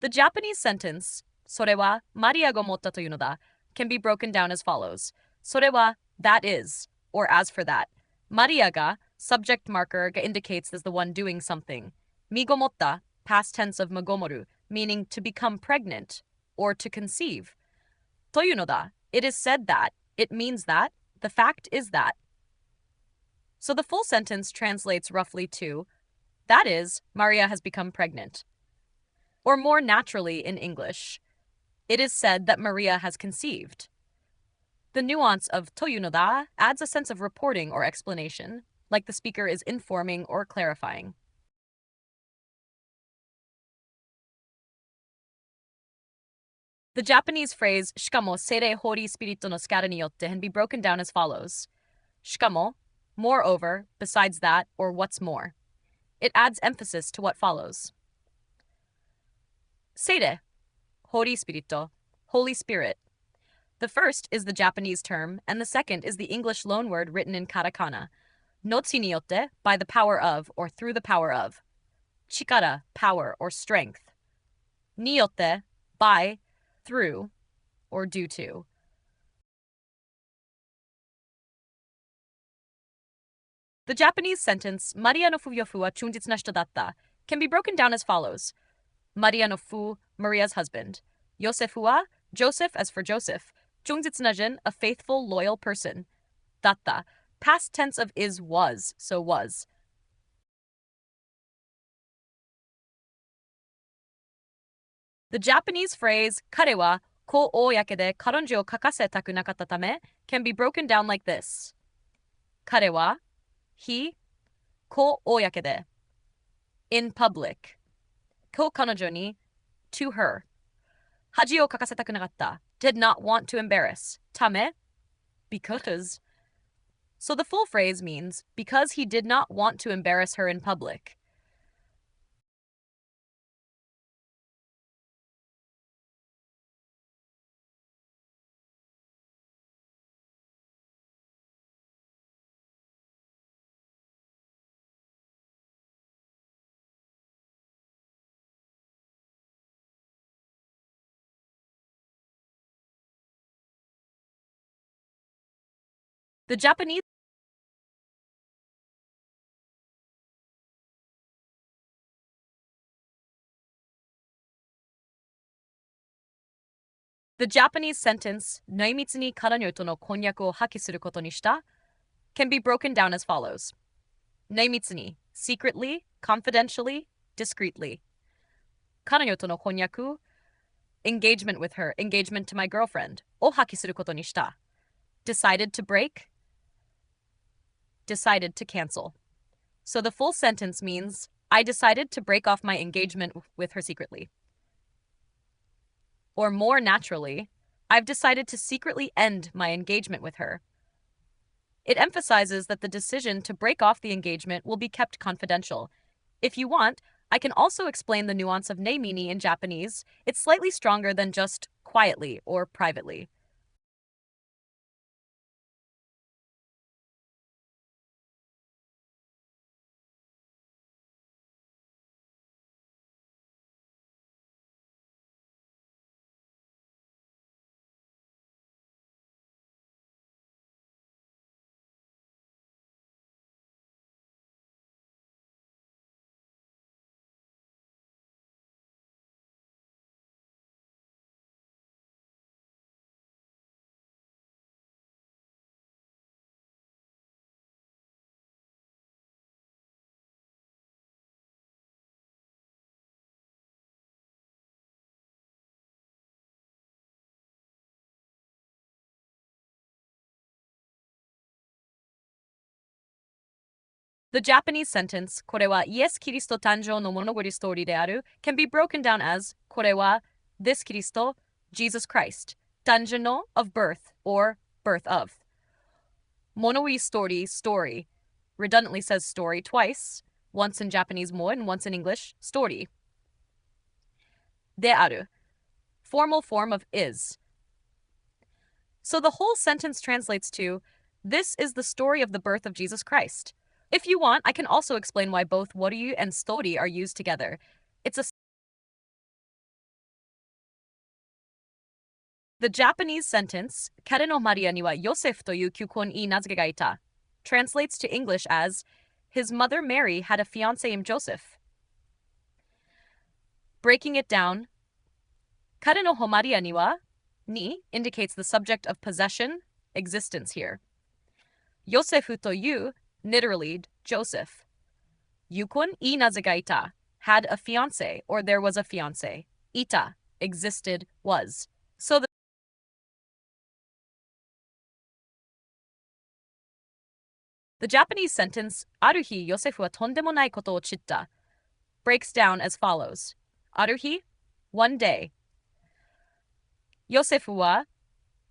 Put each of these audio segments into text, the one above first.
The Japanese sentence, それはマリアが持ったというのだ, can be broken down as follows. それは, that is, or as for that. Maria ga, subject marker ga indicates as the one doing something. Migomotta, past tense of magomoru, meaning to become pregnant, or to conceive. というのだ, it is said that, it means that, the fact is that. So the full sentence translates roughly to, that is, Maria has become pregnant. Or more naturally in English, it is said that Maria has conceived. The nuance of toyunoda adds a sense of reporting or explanation, like the speaker is informing or clarifying. The Japanese phrase shikamo seirei hori spirito no skata ni yotte can be broken down as follows. Shikamo, moreover, besides that, or what's more. It adds emphasis to what follows. Seire, hori spirito, Holy Spirit. The first is the Japanese term, and the second is the English loanword written in katakana. Notsi ni yotte, by the power of, or through the power of. Chikara, power, or strength. Ni yotte, by, through, or due to. The Japanese sentence, Maria no fuyofu wa chunjitsu na shito datta, can be broken down as follows. Maria no fu, Maria's husband. Yosefu wa, Joseph as for Joseph. Chunjitsu na jin, a faithful, loyal person. Datta, past tense of is was, so was. The Japanese phrase, kare wa ko oyake de karonji o kakasetaku nakatta tame, can be broken down like this. Kare wa, he, ko oyake de, in public. Ko kanojo ni, to her. Haji o kakasetaku nakatta, did not want to embarrass. Tame, because. So the full phrase means, because he did not want to embarrass her in public. The Japanese sentence, Noimitsu ni karanyo to no konyaku o haki suru koto ni shita, can be broken down as follows. Noimitsu ni, secretly, confidentially, discreetly. Karanyo to no konyaku, engagement with her, engagement to my girlfriend. O haki suru koto ni shita, decided to break, decided to cancel. So the full sentence means, I decided to break off my engagement with her secretly. Or more naturally, I've decided to secretly end my engagement with her. It emphasizes that the decision to break off the engagement will be kept confidential. If you want, I can also explain the nuance of neimini in Japanese. It's slightly stronger than just quietly or privately. The Japanese sentence, これはイエス・キリスト誕生の物語ストーリーである, can be broken down as, これは this キリスト, Jesus Christ, 誕生の of birth, or birth of. Monoi story, redundantly says story twice, once in Japanese mo and once in English, story. De aru, formal form of is. So the whole sentence translates to, this is the story of the birth of Jesus Christ. If you want, I can also explain why both woryu and story are used together. It's a The Japanese sentence, 彼のマリアにはヨセフという求婚いい名付けがいた, translates to English as, his mother Mary had a fiancé named Joseph. Breaking it down, 彼のマリアには ni indicates the subject of possession, existence here. Yosefu to you, literally Joseph. Yukon I nazegaita, had a fiancé or there was a fiancé. Ita, existed, was. So the Japanese sentence, ある日、ヨセフはとんでもないことを知った breaks down as follows. ある日 one day. ヨセフは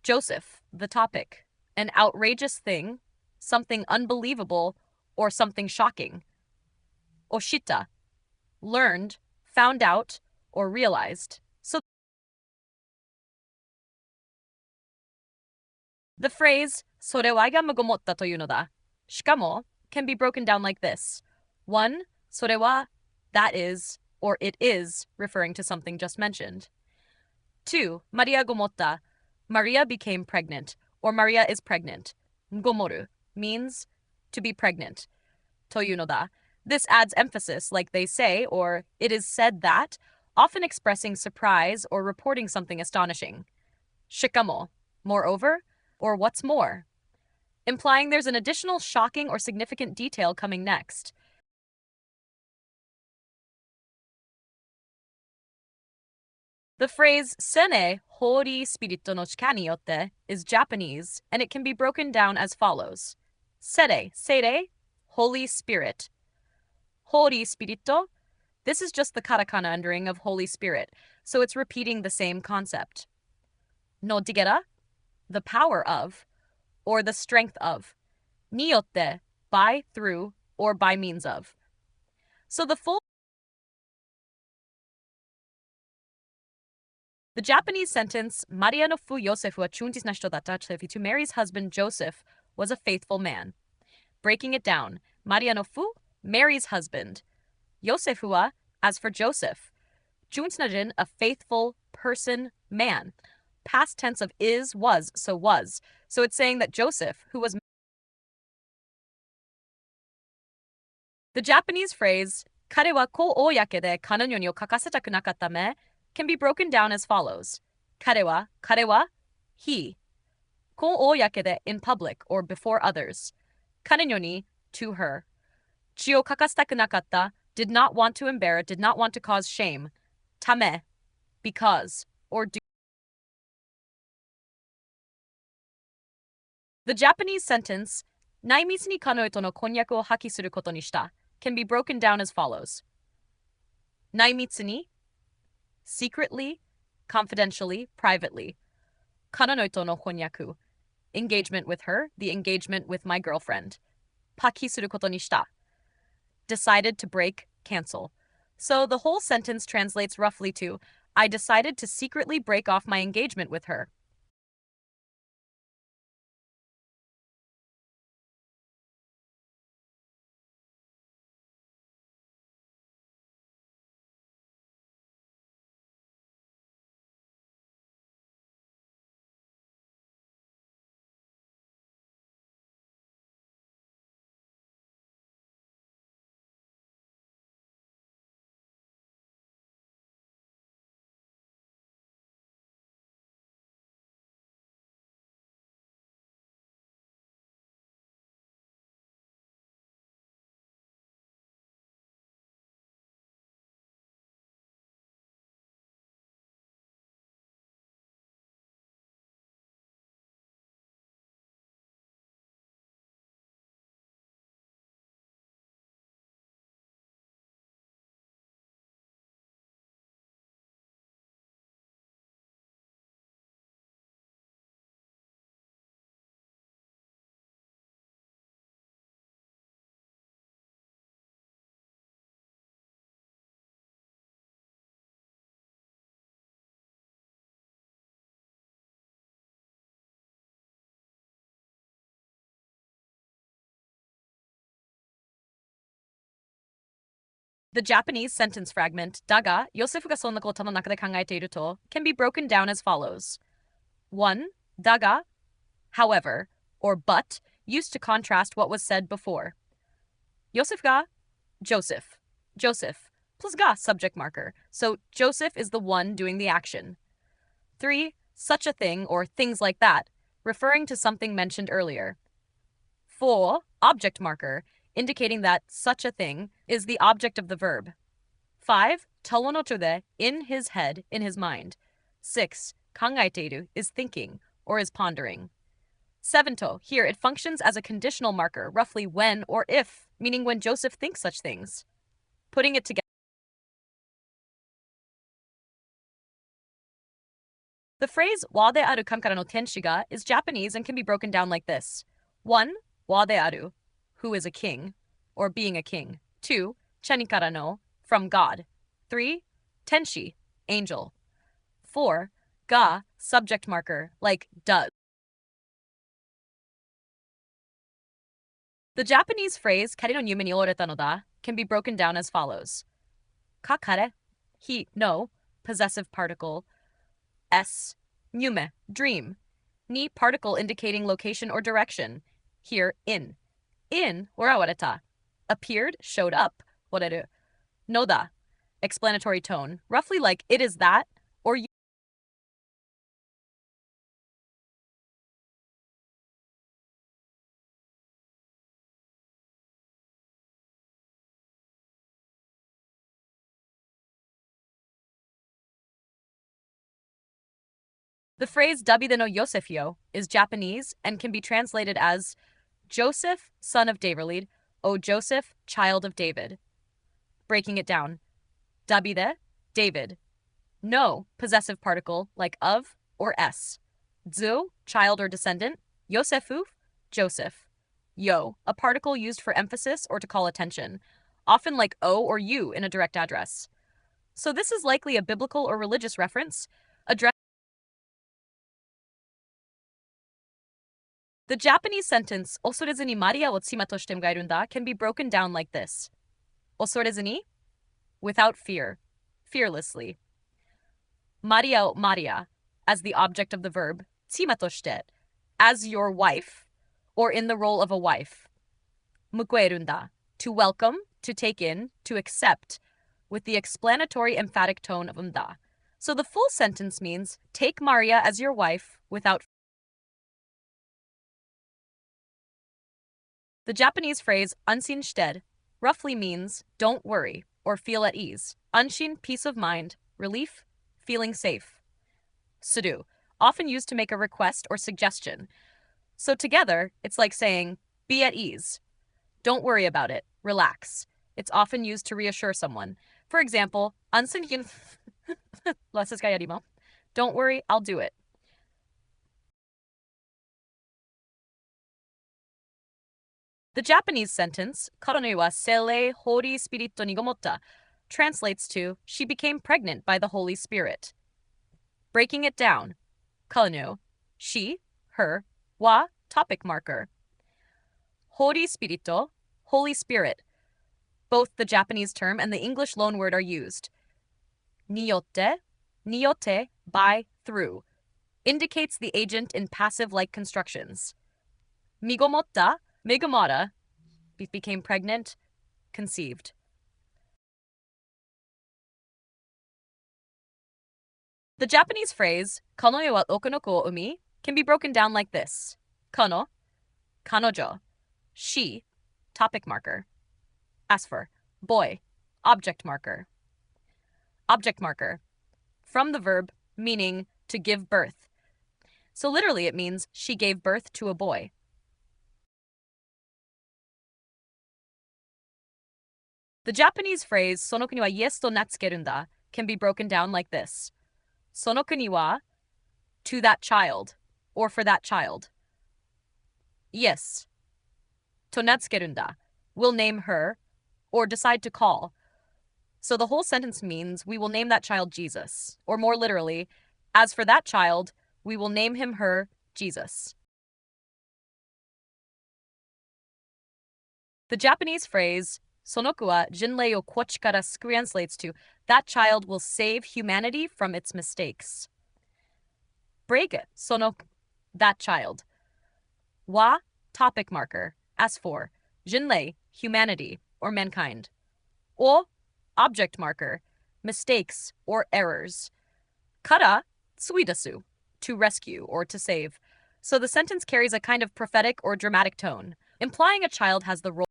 Joseph, the topic, an outrageous thing, something unbelievable, or something shocking. Oshita, learned, found out, or realized. So the phrase それはがまごもったというのだ. しかも can be broken down like this. 1. それは that is, or it is, referring to something just mentioned. 2. Maria gomotta, Maria became pregnant, or Maria is pregnant. Gomoru means to be pregnant. というのだ. This adds emphasis, like they say, or it is said that, often expressing surprise or reporting something astonishing. Shikamo, moreover, or what's more, implying there's an additional shocking or significant detail coming next. The phrase sene Holy Spirito no chika ni yotte is Japanese, and it can be broken down as follows. Sere, Holy Spirit. Holy Spirito, this is just the katakana rendering of Holy Spirit, so it's repeating the same concept. No digera, the power of, or the strength of. Niyotte, by, through, or by means of. So the Japanese sentence, Maria no fu Yosefu wa chuntis na shito datta, to Mary's husband Joseph was a faithful man. Breaking it down, Maria no fu, Mary's husband. Yosefu wa, as for Joseph. Junsnajin, a faithful person, man. Past tense of is, was, so was. So it's saying that Joseph, who was... The Japanese phrase, 彼はこう公で彼女に書かせたくなかっため can be broken down as follows. 彼は he. こう公で in public or before others. 彼女に to her. 血を書かせたくなかった did not want to embarrass, did not want to cause shame. ため because, or due. The Japanese sentence, 内密に彼女との婚約を破棄することにした can be broken down as follows. 内密に secretly, confidentially, privately. 彼女との婚約 engagement with her, the engagement with my girlfriend. 破棄することにした decided to break, cancel. So the whole sentence translates roughly to, I decided to secretly break off my engagement with her. The Japanese sentence fragment, だが、ヨセフがそんなことの中で考えていると can be broken down as follows. 1. Daga, however, or but, used to contrast what was said before. Yosef ga, Joseph. Joseph, plus ga, subject marker. So Joseph is the one doing the action. 3. Such a thing, or things like that, referring to something mentioned earlier. 4. Object marker, indicating that such a thing is the object of the verb. 5. Tawonochode, in his head, in his mind. 6. Kangaeteiru is thinking, or is pondering. 7. To, here it functions as a conditional marker, roughly when or if, meaning when Joseph thinks such things. Putting it together. The phrase wa de aru kan kara no tenshi ga is Japanese and can be broken down like this. 1. Wa de aru, who is a king, or being a king. 2. Chani kara no, from God. 3. Tenshi, angel. 4. Ga, subject marker, like does. The Japanese phrase kare no yume ni oreta no da can be broken down as follows. Ka kare, he, no, possessive particle. S, yume, dream. Ni, particle indicating location or direction. Here, in. In, orawareta. Appeared, showed up. Wareru. No da, explanatory tone, roughly like it is that, or you. The phrase Dabide no Yosefio is Japanese and can be translated as Joseph, son of David, O Joseph, child of David. Breaking it down. Dabide, David. No, possessive particle, like of or s. Zu, child or descendant. Yosefu, Joseph. Yo, a particle used for emphasis or to call attention, often like o or u in a direct address. So this is likely a biblical or religious reference. The Japanese sentence, Osorezu ni Maria wo tsima to shite ga irunda, can be broken down like this. Osorezu ni, without fear, fearlessly. Maria o Maria, as the object of the verb, tsima to shite, as your wife, or in the role of a wife. Mukoerunda, to welcome, to take in, to accept, with the explanatory emphatic tone of unda. So the full sentence means, take Maria as your wife without fear. The Japanese phrase anshin shite roughly means don't worry or feel at ease. Anshin, peace of mind, relief, feeling safe. Suru, often used to make a request or suggestion. So together, it's like saying be at ease. Don't worry about it, relax. It's often used to reassure someone. For example, anshin don't worry, I'll do it. The Japanese sentence, Karone wa seirei Holy Spirit ni gomotta, translates to, she became pregnant by the Holy Spirit. Breaking it down, Karone, she, her, wa, topic marker. Holy Spirito, Holy Spirit. Both the Japanese term and the English loanword are used. Niyotte, niyotte, by, through, indicates the agent in passive-like constructions. Migomotta, Megamata, became pregnant, conceived. The Japanese phrase, Kano wa oku no ko o umi, can be broken down like this. Kano, kanojo, she, topic marker. As for, boy, object marker. Object marker. From the verb, meaning to give birth. So literally it means she gave birth to a boy. The Japanese phrase, sono kuni wa yes to natsukerunda, can be broken down like this. Sono kuni wa, to that child, or for that child. Yes. To natsukerunda, will name her, or decide to call. So the whole sentence means we will name that child Jesus, or more literally, as for that child, we will name him her Jesus. The Japanese phrase, Sonoku wa jinrei o kochi kara suku, translates to, that child will save humanity from its mistakes. break it, sono, that child. Wa, topic marker, as for, jinlei, humanity, or mankind. O, object marker, mistakes or errors. Kara, suidasu, to rescue or to save. So the sentence carries a kind of prophetic or dramatic tone, implying a child has the role.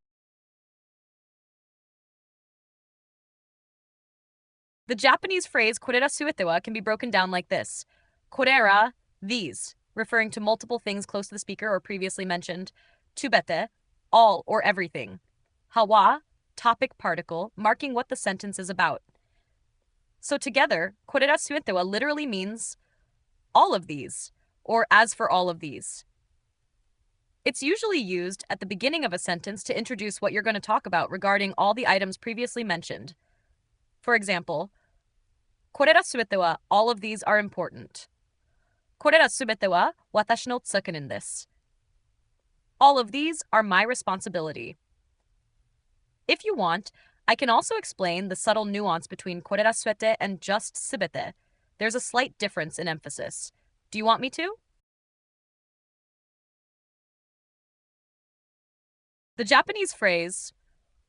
The Japanese phrase korera suete wa can be broken down like this. Korera, these, referring to multiple things close to the speaker or previously mentioned. Tubete, all or everything. Hawa, topic particle, marking what the sentence is about. So together, korera suete wa literally means all of these, or as for all of these. It's usually used at the beginning of a sentence to introduce what you're going to talk about regarding all the items previously mentioned. For example, これらすべては all of these are important. これらすべては私の責任です. All of these are my responsibility. If you want, I can also explain the subtle nuance between これらすべて and just すべて. There's a slight difference in emphasis. Do you want me to? The Japanese phrase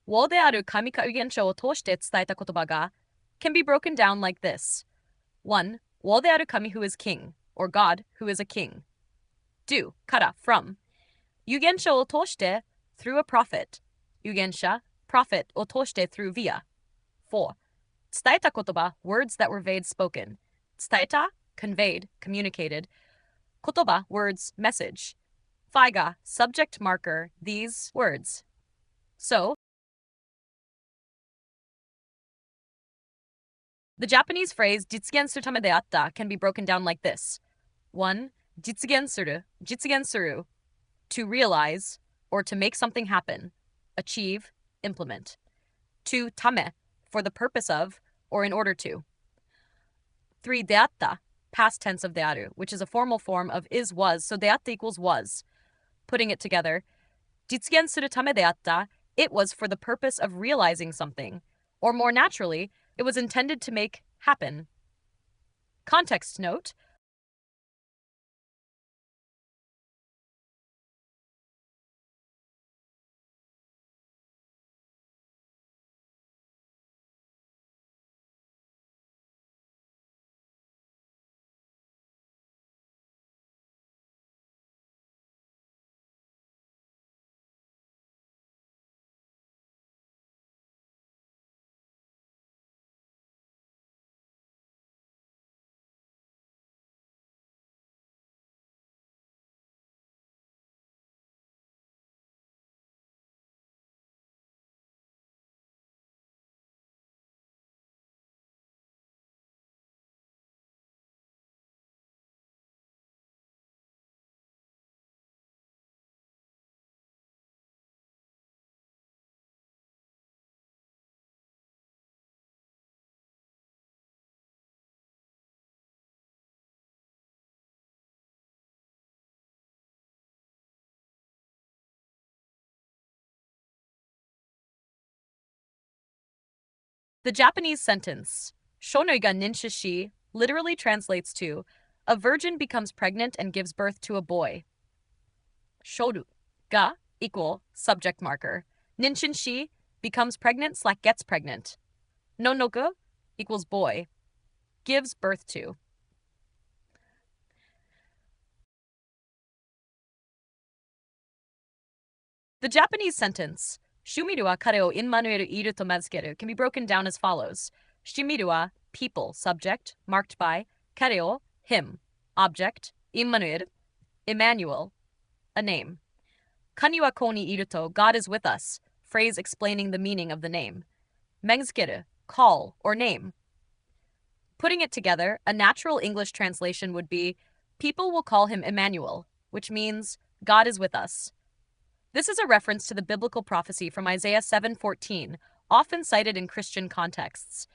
王である神か現象を通して伝えた言葉が can be broken down like this. 1. 王である神 who is king, or God who is a king. 2. から from. 預言者を通して through a prophet. 預言者 prophet を通して through via. 4. 伝えた言葉 words that were conveyed spoken. 伝えた conveyed, communicated. 言葉 words, message. ファイが subject marker, these words. So, the Japanese phrase 実現するためであった can be broken down like this. 1. 実現する to realize or to make something happen, achieve, implement. 2. ため for the purpose of or in order to. 3. であった past tense of である which is a formal form of is was, so であった equals was. Putting it together, 実現するためであった it was for the purpose of realizing something, or more naturally, it was intended to make happen. Context note. The Japanese sentence, shonoi ga ninshishi, literally translates to, a virgin becomes pregnant and gives birth to a boy. Shoru, ga, equal, subject marker. Ninshinshi, becomes pregnant / gets pregnant. Nonoku, equals boy. Gives birth to. The Japanese sentence, Shumiru wa kare o immanuel iru to mazukeru, can be broken down as follows. Shumiru wa, people, subject, marked by, kare o, him, object, immanuel, Emmanuel, a name. Kani wa ko ni iru to, God is with us, phrase explaining the meaning of the name. Mazukeru, call or name. Putting it together, a natural English translation would be, people will call him Emmanuel, which means, God is with us. This is a reference to the biblical prophecy from Isaiah 7:14, often cited in Christian contexts.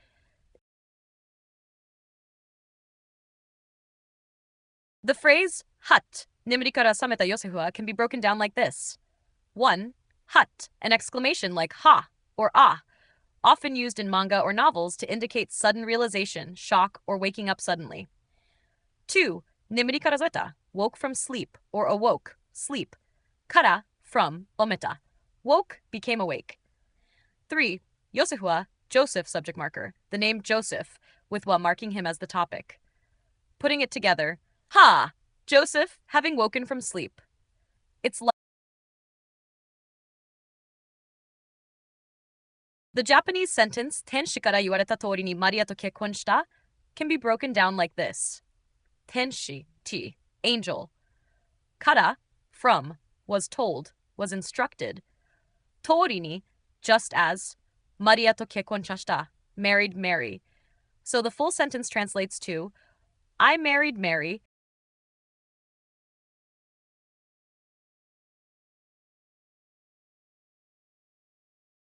The phrase, hat, nimri kara sameta Yosefu can be broken down like this. 1. Hat, an exclamation like ha or ah, often used in manga or novels to indicate sudden realization, shock, or waking up suddenly. 2. Nimuri kara zoeta, woke from sleep or awoke, sleep. Kara, from, ometa. Woke, became awake. 3. Yosefu wa, Joseph subject marker, the name Joseph, with wa marking him as the topic. Putting it together, ha! Joseph, having woken from sleep. It's like the Japanese sentence, tenshi kara yuwareta tori ni Maria to kekkon shita, can be broken down like this. Tenshi, T, angel. Kara, from, was told, was instructed. Tori ni, just as. Maria to kekkon shita, married Mary. So the full sentence translates to, I married Mary.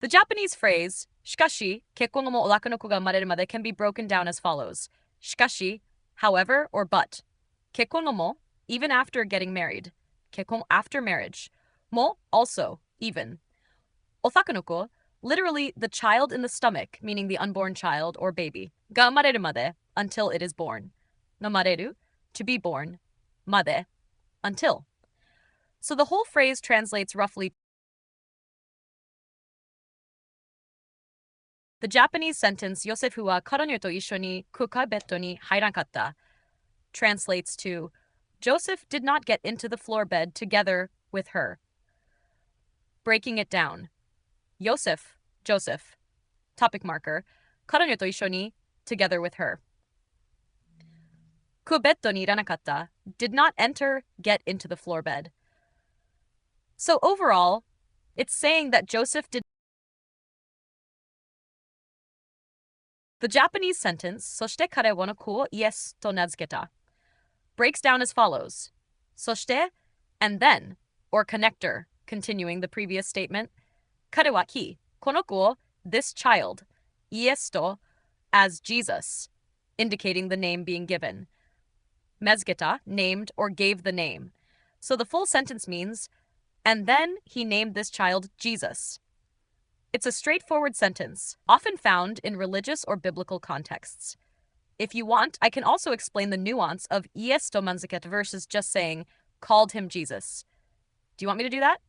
The Japanese phrase, shikashi, kekkon go mo oraku no ko ga umareru made, can be broken down as follows. Shikashi, however, or but. Kekkon no mo, even after getting married. Kekkon, after marriage. Mo, also, even. Otaku no ko, literally the child in the stomach, meaning the unborn child or baby. Ga umareru made, until it is born. No mareru, to be born. Made, until. So the whole phrase translates roughly. The Japanese sentence Yosefu wa karonyo to issho ni kuka betto ni hairakatta translates to Joseph did not get into the floor bed together with her. Breaking it down. Joseph, topic marker, karonyo to issho ni, together with her. Kubetto ni iranakatta, did not enter, get into the floor bed. So overall, it's saying that Joseph did. The Japanese sentence, そして彼は子をイエスと名付けた, breaks down as follows. そして, and then, or connector, continuing the previous statement. 彼はhe, この子を, this child, イエスと, as Jesus, indicating the name being given. 名付けた, named or gave the name. So the full sentence means, and then he named this child Jesus. It's a straightforward sentence, often found in religious or biblical contexts. If you want, I can also explain the nuance of Iesto manzuket versus just saying, called him Jesus. Do you want me to do that?